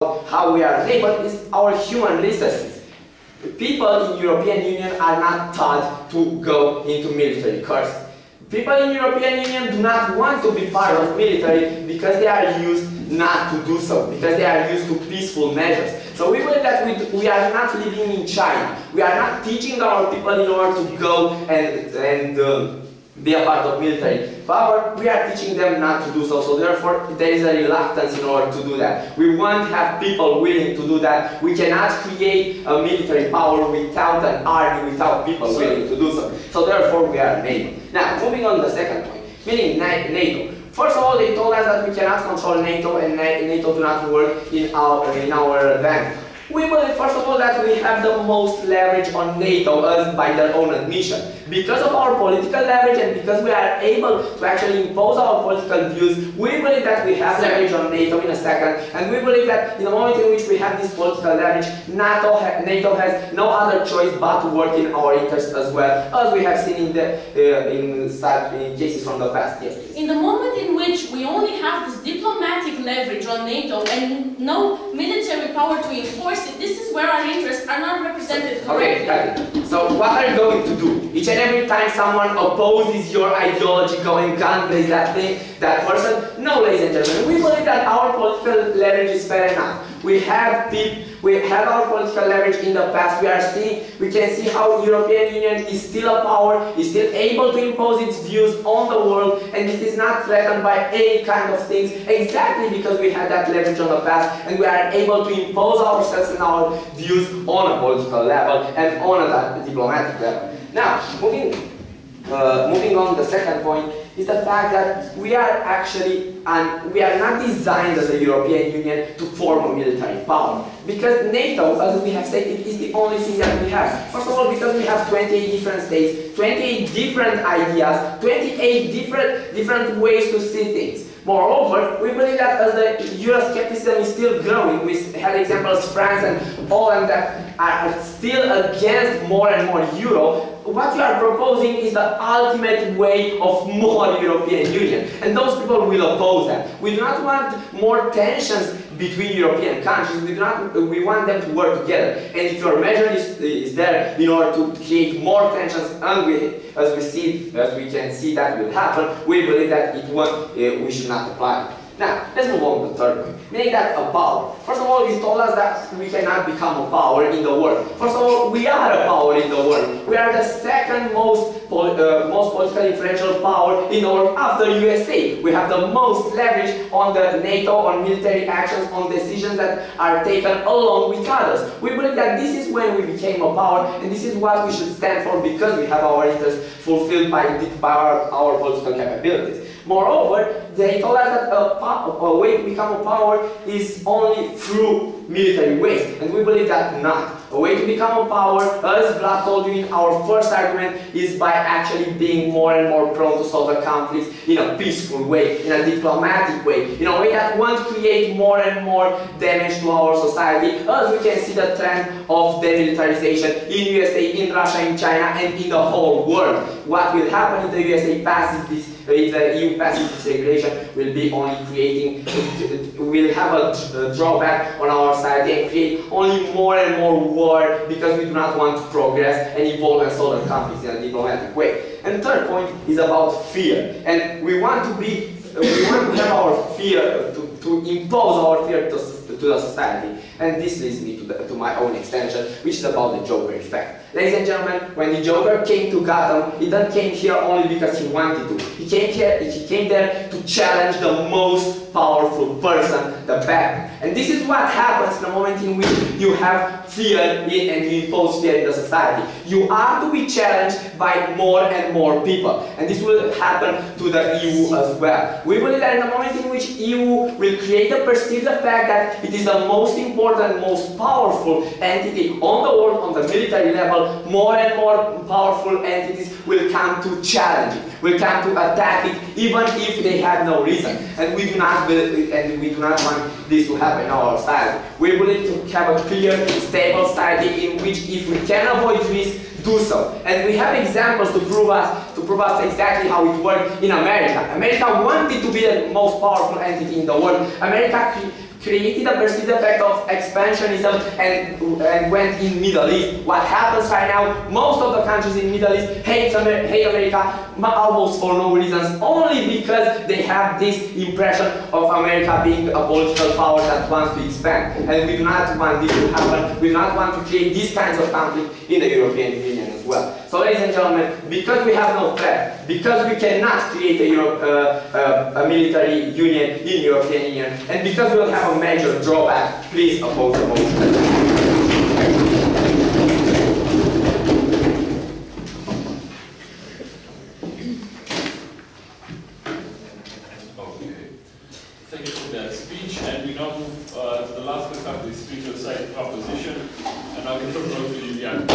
how we are enabled is our human resources. People in European Union are not taught to go into military courses. People in European Union do not want to be part of military because they are used not to do so, because they are used to peaceful measures. So we believe that we are not living in China. We are not teaching our people in order to go and be a part of military power. We are teaching them not to do so. So therefore there is a reluctance in order to do that. We want to have people willing to do that. We cannot create a military power without an army, without people willing to do so. So therefore we are NATO. Now moving on to the second point, meaning NATO. First of all, they told us that we cannot control NATO and NATO do not work in our advantage. We believe, first of all, that we have the most leverage on NATO as by their own admission. Because of our political leverage and because we are able to actually impose our political views, we believe that we have leverage on NATO in a second. And we believe that in the moment in which we have this political leverage, NATO has no other choice but to work in our interest as well, as we have seen in cases from the past. Yes, please. In the moment in which we only have this diplomatic leverage on NATO and no military power to enforce it, this is where our interests are not represented correctly. Okay, so what are you going to do? Each and every time someone opposes your ideology, going gun-based that person? No, ladies and gentlemen, we believe that our political leverage is fair enough. We have our political leverage in the past. We can see how the European Union is still a power, is still able to impose its views on the world, and it is not threatened by any kind of things, exactly because we had that leverage on the past, and we are able to impose ourselves and our views on a political level and on a diplomatic level. Now, moving on, the second point is the fact that we are not designed as a European Union to form a military power. Because NATO, as we have said, it is the only thing that we have. First of all, because we have 28 different states, 28 different ideas, 28 different ways to see things. Moreover, we believe that as the Euroscepticism is still growing, we had examples France and Poland that are still against more and more Euro. What you are proposing is the ultimate way of more European Union, and those people will oppose that. We do not want more tensions between European countries. We want them to work together. And if your measure is there in order to create more tensions, and as we can see that will happen, we believe that we should not apply it. Now, let's move on to the third point, meaning that a power. First of all, he told us that we cannot become a power in the world. First of all, we are a power in the world. We are the second most politically influential power in the world after USA. We have the most leverage on the NATO, on military actions, on decisions that are taken along with others. We believe that this is when we became a power, and this is what we should stand for because we have our interests fulfilled by our political capabilities. Moreover, they told us that a way to become a power is only through military ways, and we believe that not. A way to become a power, as Vlad told you in our first argument, is by actually being more and more prone to solve the conflicts in a peaceful way, in a diplomatic way, in a way that won't create more and more damage to our society, as we can see the trend of demilitarization in USA, in Russia, in China, and in the whole world. What will happen if the USA passes this? If the EU passes this regulation, will be only creating, will have a drawback on our society and create only more and more war because we do not want to progress and evolve and solve the conflicts in a diplomatic way. And third point is about fear, and we want to have our fear to impose our fear to the society. And this leads me to my own extension, which is about the Joker effect. Ladies and gentlemen, when the Joker came to Gotham, he didn't came here only because he wanted to. He came there to challenge the most powerful person, the Batman. And this is what happens in the moment in which you have fear and you impose fear in the society. You are to be challenged by more and more people. And this will happen to the EU as well. We believe that in the moment in which EU will create a perceived fact that it is the most important, most powerful entity on the world, on the military level, more and more powerful entities will come to challenge it, will come to attack it, even if they have no reason. And we do not want this to happen in our society. We believe to have a clear, stable society in which, if we can avoid risk, do so. And we have examples to prove us exactly how it worked in America. America wanted to be the most powerful entity in the world. America created a perceived effect of expansionism and went in Middle East. What happens right now, most of the countries in Middle East hate America almost for no reasons, only because they have this impression of America being a political power that wants to expand. And we do not want this to happen. We do not want to create these kinds of conflict in the European Union as well. So ladies and gentlemen, because we have no threat, because we cannot create a military union in the European Union, and because we will have a major drawback, please oppose the motion. Thank you for that speech, and we now move to the last part of the speech of side proposition, and I'll give the floor to you, Jan.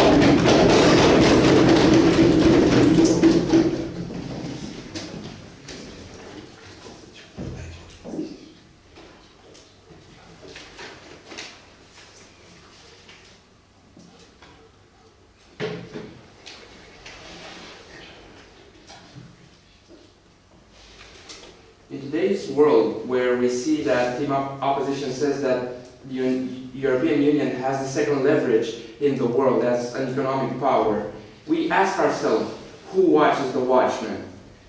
In today's world, where we see that team opposition says that the European Union has the second leverage in the world as an economic power, we ask ourselves, who watches the watchman?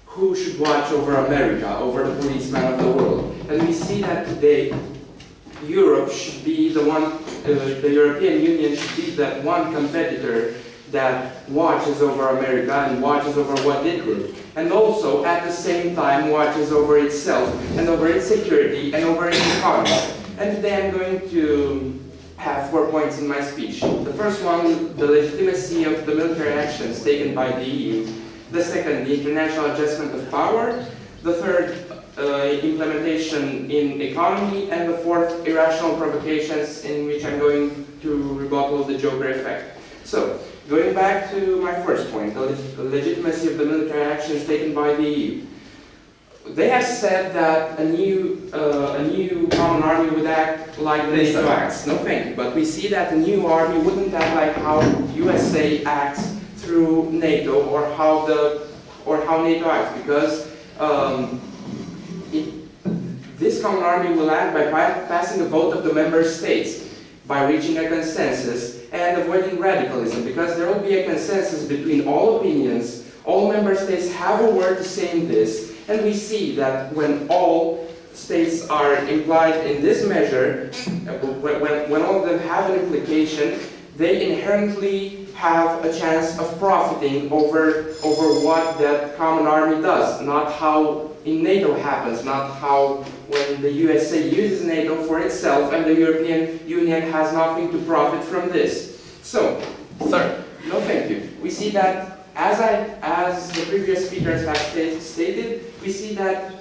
Who should watch over America, over the policeman of the world? And we see that today, Europe should be the one, the European Union should be that one competitor that watches over America and watches over what it did. And also, at the same time, watches over itself and over its security and over its economy. And today I'm going to have 4 points in my speech. The first one, the legitimacy of the military actions taken by the EU. The second, the international adjustment of power. The third, implementation in economy. And the fourth, irrational provocations, in which I'm going to rebuttal the Joker effect. So, going back to my first point, the legitimacy of the military actions taken by the EU. They have said that a new common army would act like the NATO acts. No, thank you. But we see that the new army wouldn't act like how USA acts through NATO, or how NATO acts, because this common army will act by passing a vote of the member states, by reaching a consensus and avoiding radicalism, because there will be a consensus between all opinions. All member states have a word to say in this, and we see that when all states are implied in this measure, when all of them have an implication, they inherently have a chance of profiting over what that common army does, not how in NATO happens, not how when the USA uses NATO for itself and the European Union has nothing to profit from this. So, third, no thank you. We see that, as the previous speakers have stated, we see that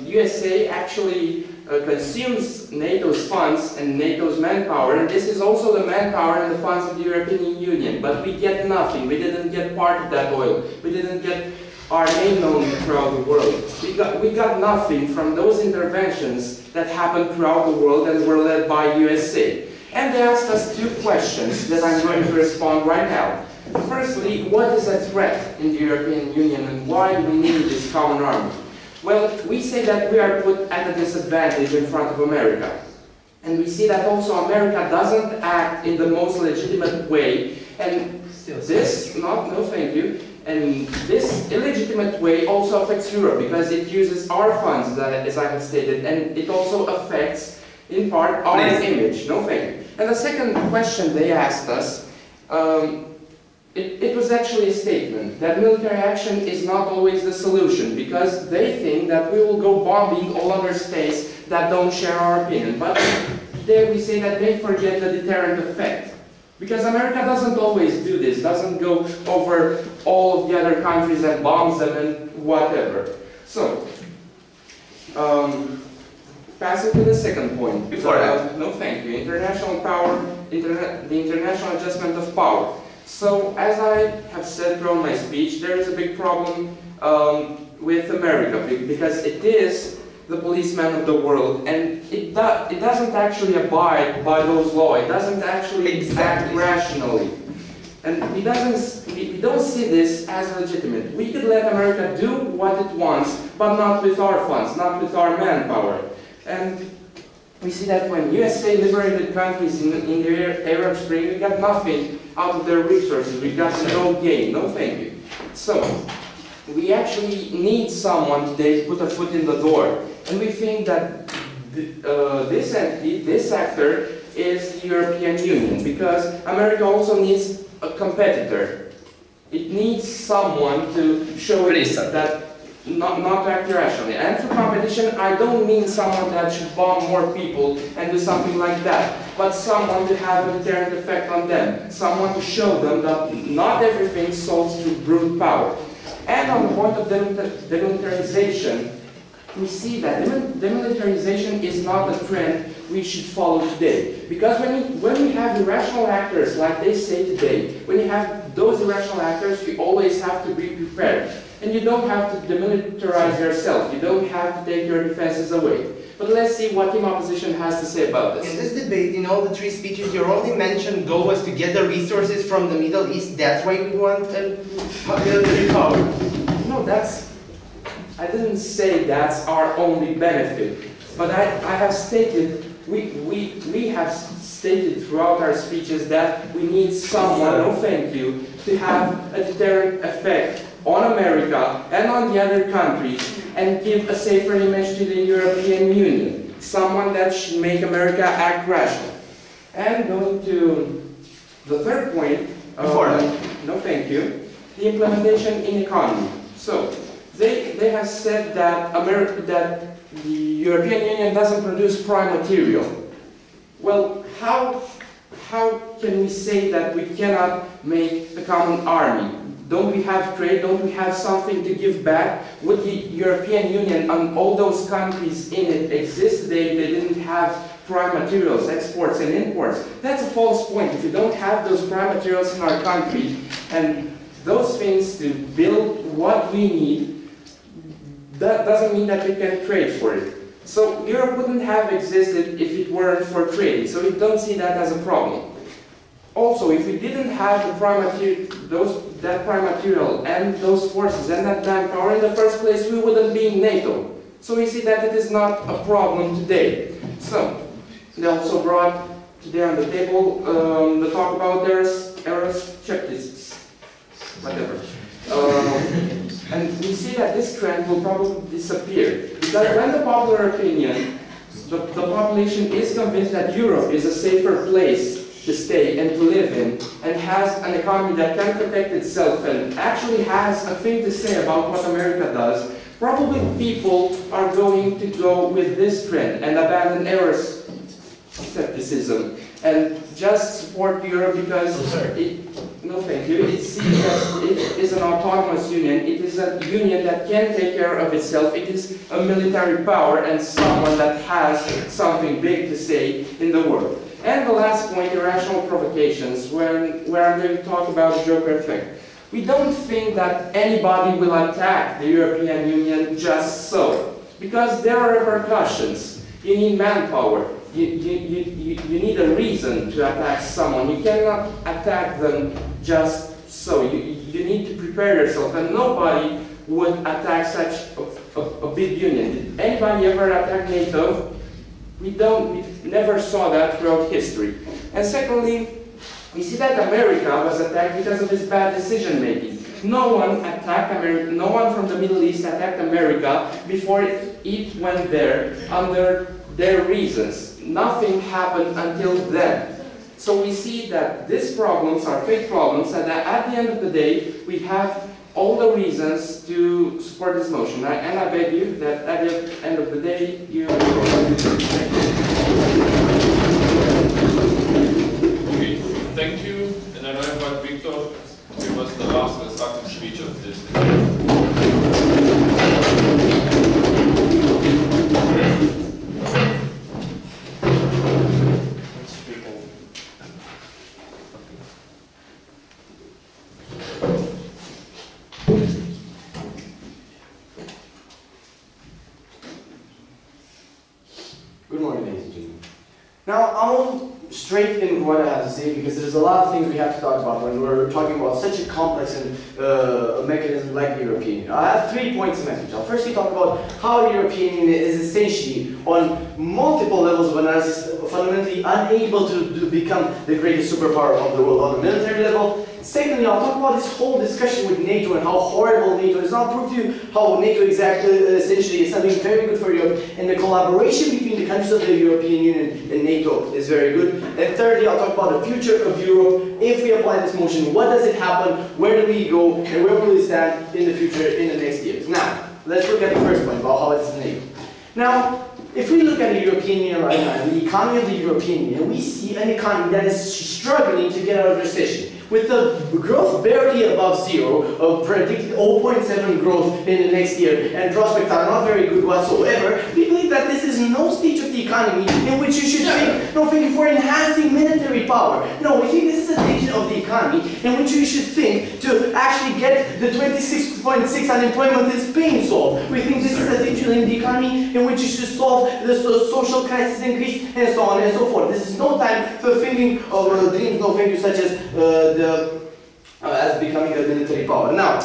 USA actually consumes NATO's funds and NATO's manpower, and this is also the manpower and the funds of the European Union, but we get nothing. We didn't get part of that oil. We didn't get our name known throughout the world. We got nothing from those interventions that happened throughout the world and were led by USA. And they asked us 2 questions that I'm going to respond right now. Firstly, what is a threat in the European Union and why do we need this common army? Well, we say that we are put at a disadvantage in front of America. And we see that also America doesn't act in the most legitimate way. And this, no thank you, and this illegitimate way also affects Europe because it uses our funds, as I have stated, and it also affects, in part, our image. No thank you. And the second question they asked us, it was actually a statement that military action is not always the solution, because they think that we will go bombing all other states that don't share our opinion. But there we say that they forget the deterrent effect. Because America doesn't always do this, doesn't go over all of the other countries and bombs them and whatever. So, passing to the second point. Before that. No thank you. International power, the international adjustment of power. So, as I have said throughout my speech, there is a big problem with America, because it is the policeman of the world, and it doesn't actually abide by those laws. It doesn't actually act rationally. And we don't see this as legitimate. We could let America do what it wants, but not with our funds, not with our manpower. And we see that when USA liberated countries in the Arab Spring, we got nothing out of their resources. We got no gain, no thank you. So, we actually need someone today to put a foot in the door. And we think that this entity, this actor, is the European Union, because America also needs a competitor. It needs someone to show it that not to act irrationally. And for competition, I don't mean someone that should bomb more people and do something like that, but someone to have a deterrent effect on them, someone to show them that not everything solves through brute power. And on the point of demilitarization, we see that demilitarization is not a trend we should follow today. Because when we have irrational actors, like they say today, when you have those irrational actors, you always have to be prepared. And you don't have to demilitarize yourself. You don't have to take your defenses away. But let's see what Team Opposition has to say about this. In this debate, in all the three speeches, your only mentioned goal was to get the resources from the Middle East. That's why we want military power. No, I didn't say that's our only benefit. But I have stated, we have stated throughout our speeches that we need someone, no thank you, to have a deterrent effect on America and on the other countries and give a safer image to the European Union. Someone that should make America act rational. And going to the third point, no thank you, the implementation in economy. So, they have said that the European Union doesn't produce prime material. Well, how can we say that we cannot make a common army? Don't we have trade? Don't we have something to give back? Would the European Union and all those countries in it exist today if they didn't have prime materials, exports and imports? That's a false point. If you don't have those prime materials in our country and those things to build what we need, that doesn't mean that we can trade for it. So Europe wouldn't have existed if it weren't for trading. So we don't see that as a problem. Also, if we didn't have the prime material and those forces and that manpower in the first place, we wouldn't be in NATO. So we see that it is not a problem today. So they also brought today on the table the talk about AES checklists, whatever. And we see that this trend will probably disappear. Because when the popular opinion, the population is convinced that Europe is a safer place to stay and to live in, and has an economy that can protect itself and actually has a thing to say about what America does, probably people are going to go with this trend and abandon AES skepticism and just support Europe because no thank you, it sees that it is an autonomous union, it is a union that can take care of itself, it is a military power and someone that has something big to say in the world. And the last point, irrational provocations, where I'm going to talk about the Joker effect. We don't think that anybody will attack the European Union just so, because there are repercussions. You need manpower. You need a reason to attack someone. You cannot attack them just so. You need to prepare yourself, and nobody would attack such a big union. Did anybody ever attack NATO? We never saw that throughout history. And secondly, we see that America was attacked because of its bad decision making. No one attacked America, no one from the Middle East attacked America before it went there under their reasons. Nothing happened until then. So we see that these problems are fake problems, and that at the end of the day, we have all the reasons to support this motion. And I beg you that at the end of the day, you... Okay, thank you. And I know about Victor, who was the last constructive speech of this debate. Good morning, ladies and gentlemen. straight in what I have to say, because there's a lot of things we have to talk about when we're talking about such a complex and mechanism like the European Union. I have 3 points to mention. I'll firstly talk about how the European Union is essentially on multiple levels of analysis fundamentally unable to become the greatest superpower of the world on the military level. Secondly, I'll talk about this whole discussion with NATO and how horrible NATO is. I'll prove to you how NATO essentially is something very good for Europe, and the collaboration between the countries of the European Union and NATO is very good. And thirdly, I'll talk about the future of Europe. If we apply this motion, what does it happen, where do we go, and where will we stand in the future, in the next years. Now, let's look at the first point about how it's NATO. Now, if we look at the European Union right now, the economy of the European Union, we see an economy that is struggling to get out of recession, with the growth barely above zero, of predicted 0.7 growth in the next year, and prospects are not very good whatsoever. We believe that this is no stage of the economy in which you should think, no, thinking for enhancing military power. No, we think this is a stage of the economy in which we should think to actually get the 26.6 unemployment in Spain solved. We think this is a stage in the economy in which you should solve the social crisis increase, and so on and so forth. This is no time for thinking of dreams, no thinking such as as becoming a military power. Now,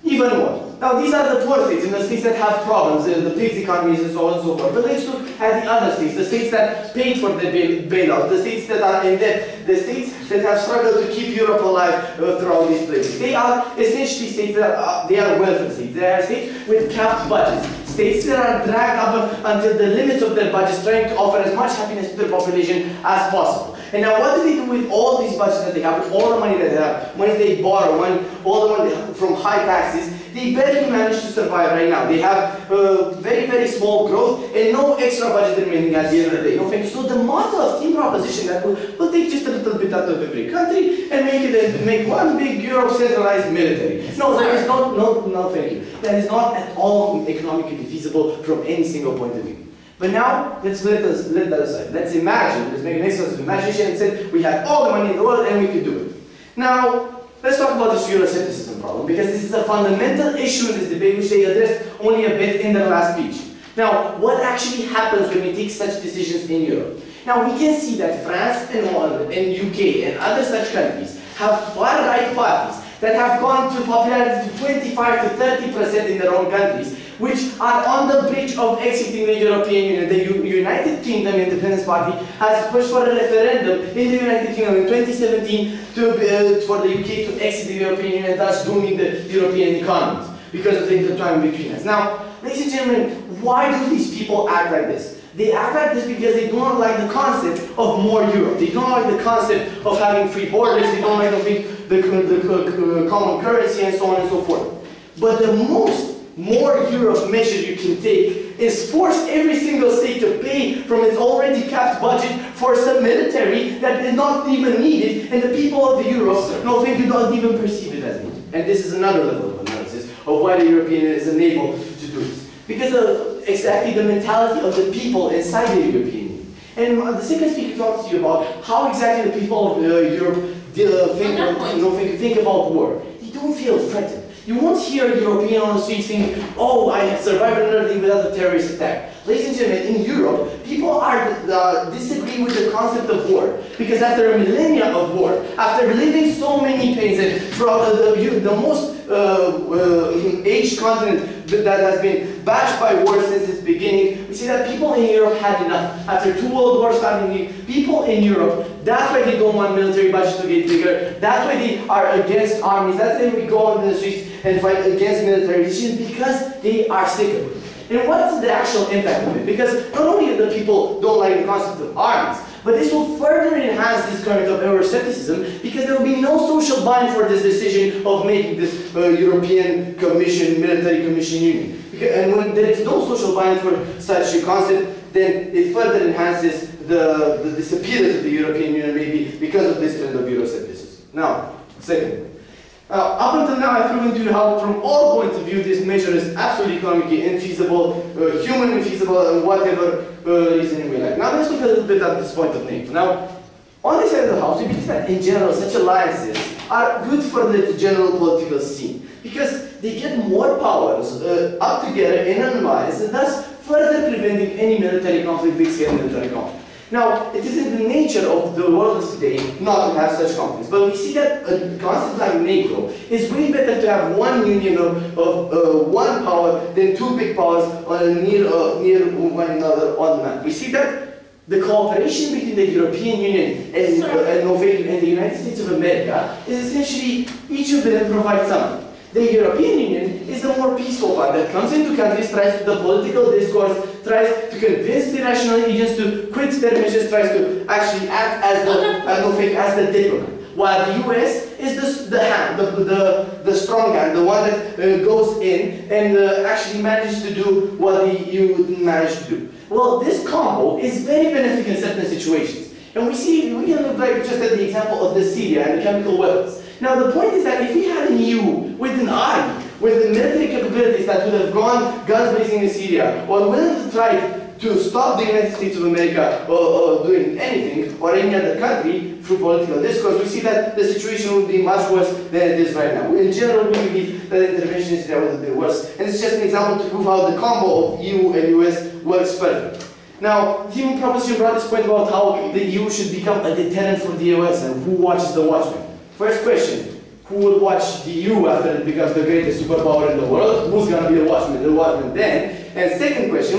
even more. Now, these are the poor states, and the states that have problems, the big economies, and so on and so forth. But let's look at the other states, the states that paid for the bailout, the states that are in debt, the states that have struggled to keep Europe alive throughout these places. They are essentially states that they are welfare states. They are states with capped budgets. States that are dragged up until the limits of their budgets, trying to offer as much happiness to their population as possible. And now what do they do with all these budgets that they have, with all the money that they have, money they borrow, all the money from high taxes? They barely manage to survive right now. They have very, very small growth and no extra budget remaining at the end of the day. No, thank you. So the model of team proposition that will take just a little bit out of every country and make one big Euro centralized military. No, that is no, thank you. That is not at all economically feasible from any single point of view. But now, let's let that aside. Let's imagine, let's make an exercise of imagination and say we have all the money in the world and we could do it. Now, let's talk about this Euroscepticism problem, because this is a fundamental issue in this debate which they addressed only a bit in their last speech. Now, what actually happens when we take such decisions in Europe? Now, we can see that France and Holland and UK and other such countries have far-right parties that have gone to popularity to 25 to 30% in their own countries, which are on the bridge of exiting the European Union. The United Kingdom Independence Party has pushed for a referendum in the United Kingdom in 2017 for the UK to exit the European Union, thus dooming the European economies because of the intertwining between us. Now, ladies and gentlemen, why do these people act like this? They act like this because they do not like the concept of more Europe. They don't like the concept of having free borders. They don't like the common currency and so on and so forth. But the more Europe measure you can take is force every single state to pay from its already capped budget for some military that is not even needed, and the people of the Europe don't even perceive it as needed. And this is another level of analysis of why the European Union is unable to do this. Because of exactly the mentality of the people inside the European Union. And the second speaker talks to you about how exactly the people of Europe think about war. They don't feel threatened. You won't hear a European on the streets thinking, oh, I have survived another day without a terrorist attack. Ladies and gentlemen, in Europe, people are disagree with the concept of war. Because after a millennia of war, after living so many pains, and from the most aged continent that has been bashed by war since its beginning, we see that people in Europe had enough. After 2 world wars starting, people in Europe, that's why they don't want military budgets to get bigger. That's why they are against armies. That's why we go on the streets and fight against military decisions, because they are sick of it. And what's the actual impact of it? Because not only do the people don't like the concept of armies, but this will further enhance this current of Euroscepticism, because there will be no social bind for this decision of making this European Commission, military commission union. And when there is no social bind for such a concept, then it further enhances the disappearance of the European Union, maybe because of this trend of Euroscepticism. Now, second. Up until now, I've proven to you how, from all points of view, this measure is absolutely economically infeasible, human infeasible, and whatever reason we like. Now, let's look a little bit at this point of NATO. Now, on this side of the house, we believe that in general, such alliances are good for the general political scene, because they get more powers up together in an alliance, and thus further preventing any military conflict, big-scale military conflict. Now, it is in the nature of the world of today not to have such conflicts, but we see that a concept like NATO is way better to have one union of one power than two big powers near one another on the map. We see that the cooperation between the European Union and the United States of America is essentially each of them provides something. The European Union is the more peaceful one that comes into countries, tries to the political discourse, tries to convince the national agents to quit their measures, tries to actually act as the diplomat. While the US is the strong hand, the one that goes in and actually manages to do what the EU didn't manage to do. Well, this combo is very beneficial in certain situations. And we can look like just at the example of the Syria and the chemical weapons. Now the point is that if we had an EU with an army, with the military capabilities that would have gone guns blazing in Syria, or willing to try to stop the United States of America doing anything, or any other country through political discourse, we see that the situation would be much worse than it is right now. In general, we believe that intervention in Syria would have been worse. And it's just an example to prove how the combo of EU and US works perfect. Now, Human Proposition brought this point about how the EU should become a deterrent for the US and who watches the watchmen. First question, who will watch the EU after it becomes the greatest superpower in the world? Who's going to be the watchman then? And second question,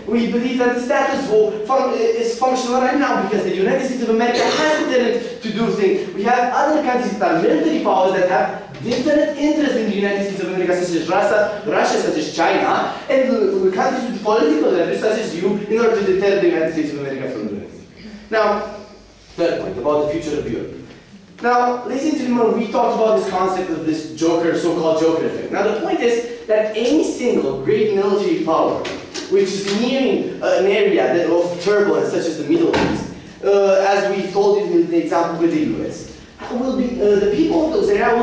we believe that the status quo is functional right now because the United States of America has a tendency to do things. We have other countries that are military powers that have different interests in the United States of America, such as Russia, such as China, and countries with political leverage, such as you, in order to deter the United States of America from doing this. Now, third point, about the future of Europe. Now, ladies and gentlemen, we talked about this concept of this so-called Joker effect. Now, the point is that any single great military power, which is nearing an area of turbulence, such as the Middle East, as we told you in the example with the US, will be the people of those areas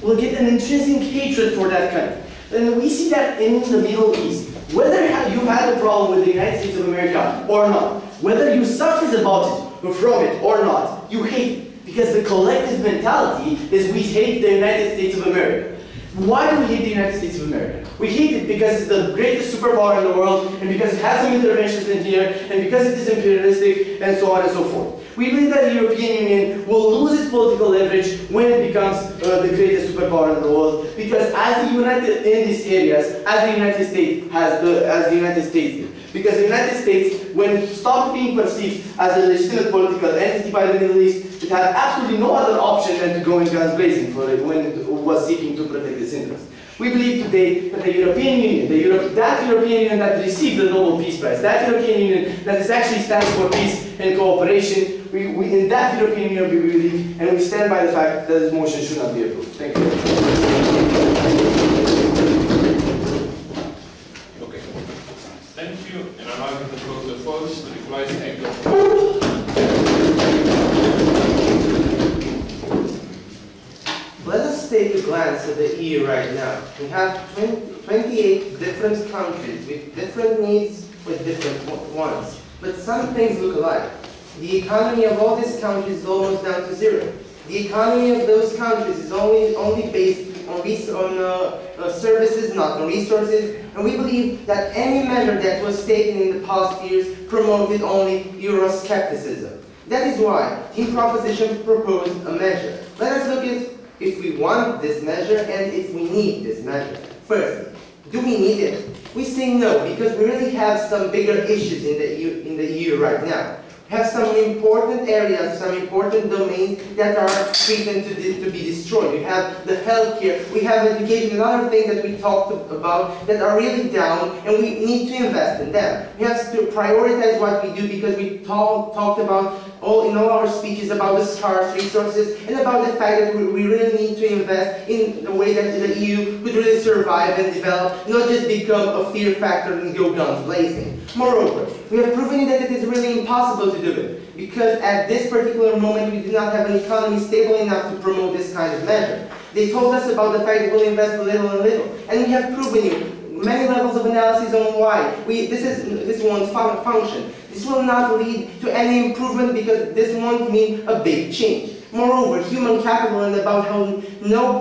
will get an intrinsic hatred for that country. And we see that in the Middle East, whether you had a problem with the United States of America or not, whether you suffered from it or not, you hate it. Because the collective mentality is we hate the United States of America. Why do we hate the United States of America? We hate it because it's the greatest superpower in the world, and because it has some interventions in here, and because it is imperialistic, and so on and so forth. We believe that the European Union will lose its political leverage when it becomes the greatest superpower in the world, because as the United in these areas, as the United States did. Because the United States, when it stopped being perceived as a legitimate political entity by the Middle East, it had absolutely no other option than to go in guns blazing for it when it was seeking to protect its interests. We believe today that the European Union, that European Union that received the Nobel Peace Prize, that European Union that is actually stands for peace and cooperation, in that European Union we believe, and we stand by the fact that this motion should not be approved. Thank you. Thank you, and I'm now going to close the votes. The replies take Let us take a glance at the EU right now. We have 28 different countries with different needs, with different wants. But some things look alike. The economy of all these countries is almost down to zero. The economy of those countries is only based on services, not on resources. And we believe that any measure that was taken in the past years promoted only Euroscepticism. That is why Team Proposition proposed a measure. Let us look at if we want this measure and if we need this measure. First, do we need it? We say no, because we really have some bigger issues in the EU right now. We have some important areas, some important domains that are threatened to be destroyed. We have the healthcare, we have education, and other things that we talked about that are really down, and we need to invest in them. We have to prioritize what we do because we talked about in all our speeches about the scarce resources and about the fact that we really need to invest in the way that the EU could really survive and develop, not just become a fear factor and go guns blazing. Moreover, we have proven that it is really impossible to do it, because at this particular moment we do not have an economy stable enough to promote this kind of measure. They told us about the fact that we'll invest little and little, and we have proven you many levels of analysis on why. This won't function. This will not lead to any improvement because this won't mean a big change. Moreover, human capital and about how no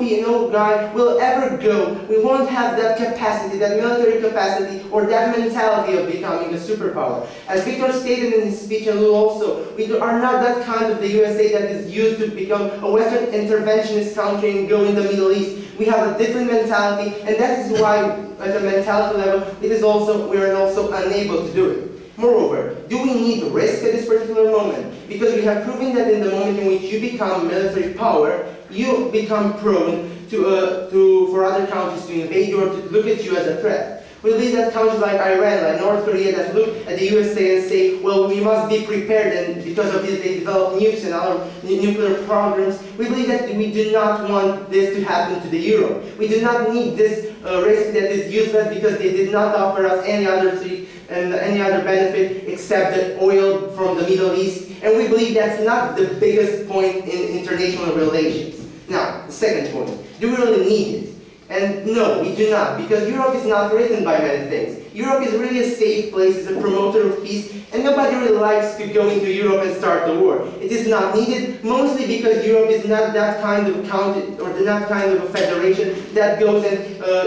guy will ever go. We won't have that capacity, that military capacity, or that mentality of becoming a superpower. As Victor stated in his speech, and Lou also, we are not that kind of the USA that is used to become a Western interventionist country and go in the Middle East. We have a different mentality, and that is why, at the mentality level, we are also unable to do it. Moreover, do we need risk at this particular moment? Because we have proven that in the moment in which you become military power, you become prone for other countries to invade you or to look at you as a threat. We believe that countries like Iran, like North Korea, that look at the USA and say, well, we must be prepared, and because of this they develop nukes and other nuclear programs. We believe that we do not want this to happen to the Europe. We do not need this risk that is useless because they did not offer us any other thing and any other benefit except the oil from the Middle East. And we believe that's not the biggest point in international relations. Now, the second point, do we really need it? And no, we do not, because Europe is not written by many things. Europe is really a safe place, it's a promoter of peace, and nobody really likes to go into Europe and start the war. It is not needed, mostly because Europe is not that kind of country, or not kind of a federation that goes and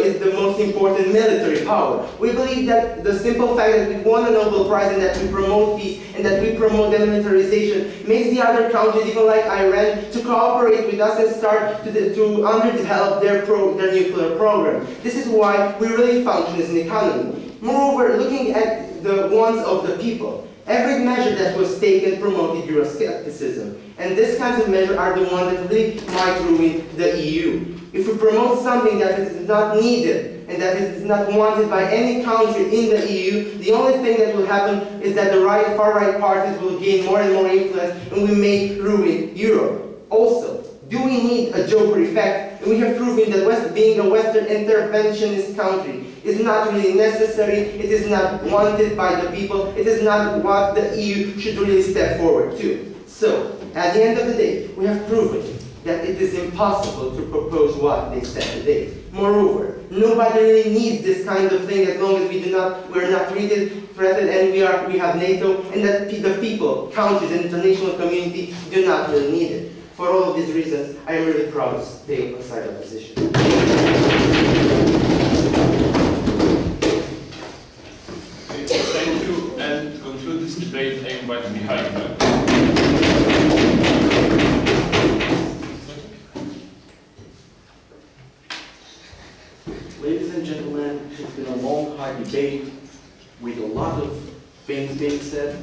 is the most important military power. We believe that the simple fact that we won a Nobel Prize and that we promote peace and that we promote demilitarization makes the other countries, even like Iran, to cooperate with us and start to underdevelop their nuclear program. This is why we really function as an economy. Moreover, looking at the wants of the people, every measure that was taken promoted Euroscepticism. And these kinds of measures are the ones that really might ruin the EU. If we promote something that is not needed and that is not wanted by any country in the EU, the only thing that will happen is that the far-right parties will gain more and more influence and we may ruin Europe. Also, do we need a Joker effect? And we have proven that being a Western interventionist country is not really necessary, it is not wanted by the people, it is not what the EU should really step forward to. So, at the end of the day, we have proven that it is impossible to propose what they said today. Moreover, nobody really needs this kind of thing as long as we are not threatened and we have NATO, and that the people, countries, and international community do not really need it. For all of these reasons, I am really proud to take a side position. Thank you, and to conclude this debate, I invite Mihail back. Ladies and gentlemen, it's been a long, hard debate with a lot of things being said.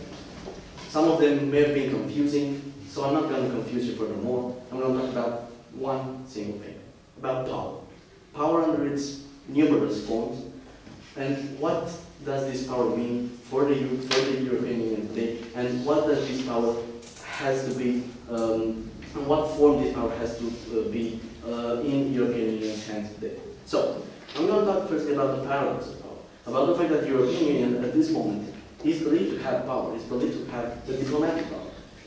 Some of them may have been confusing, so I'm not going to confuse you furthermore. I'm going to talk about one single thing, about power. Power under its numerous forms, and what does this power mean for the European Union today, and what does this power has to be, and what form this power has to be in European Union's hands today. So, I'm going to talk firstly about the paradox of power, about the fact that the European Union at this moment is believed to have power, is believed to have the diplomatic power.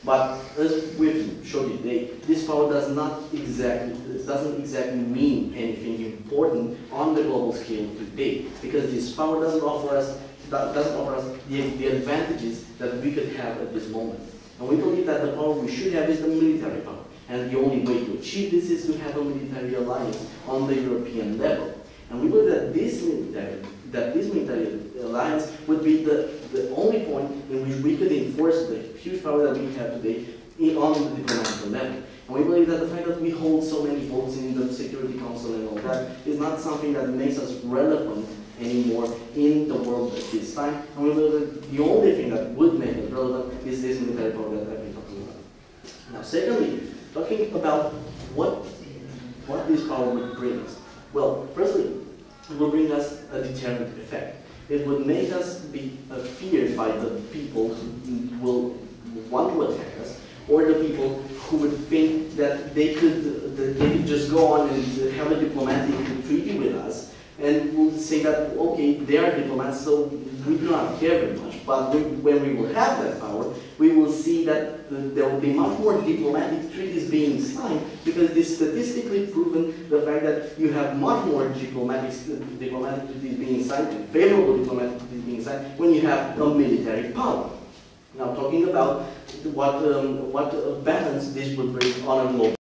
But as we've showed you today, this power doesn't exactly mean anything important on the global scale today, because this power doesn't offer us the advantages that we could have at this moment. And we believe that the power we should have is the military power. And the only way to achieve this is to have a military alliance on the European level. And we believe that this military alliance would be the only point in which we could enforce the huge power that we have today on the diplomatic level. And we believe that the fact that we hold so many votes in the Security Council and all that is not something that makes us relevant anymore in the world at this time. And we believe that the only thing that would make us relevant is this military power that I've been talking about. Now, secondly, talking about what this power would bring us. Well, firstly, it will bring us a deterrent effect. It would make us be feared by the people who will want to attack us, or the people who would think that they could just go on and have a diplomatic treaty with us, and will say that, okay, they are diplomats, so we do not care very much. But when we will have that power, we will see that there will be much more diplomatic treaties being signed, because it's statistically proven the fact that you have much more diplomatic treaties being signed, and favorable diplomatic treaties being signed, when you have a military power. Now talking about what balance this would bring on a global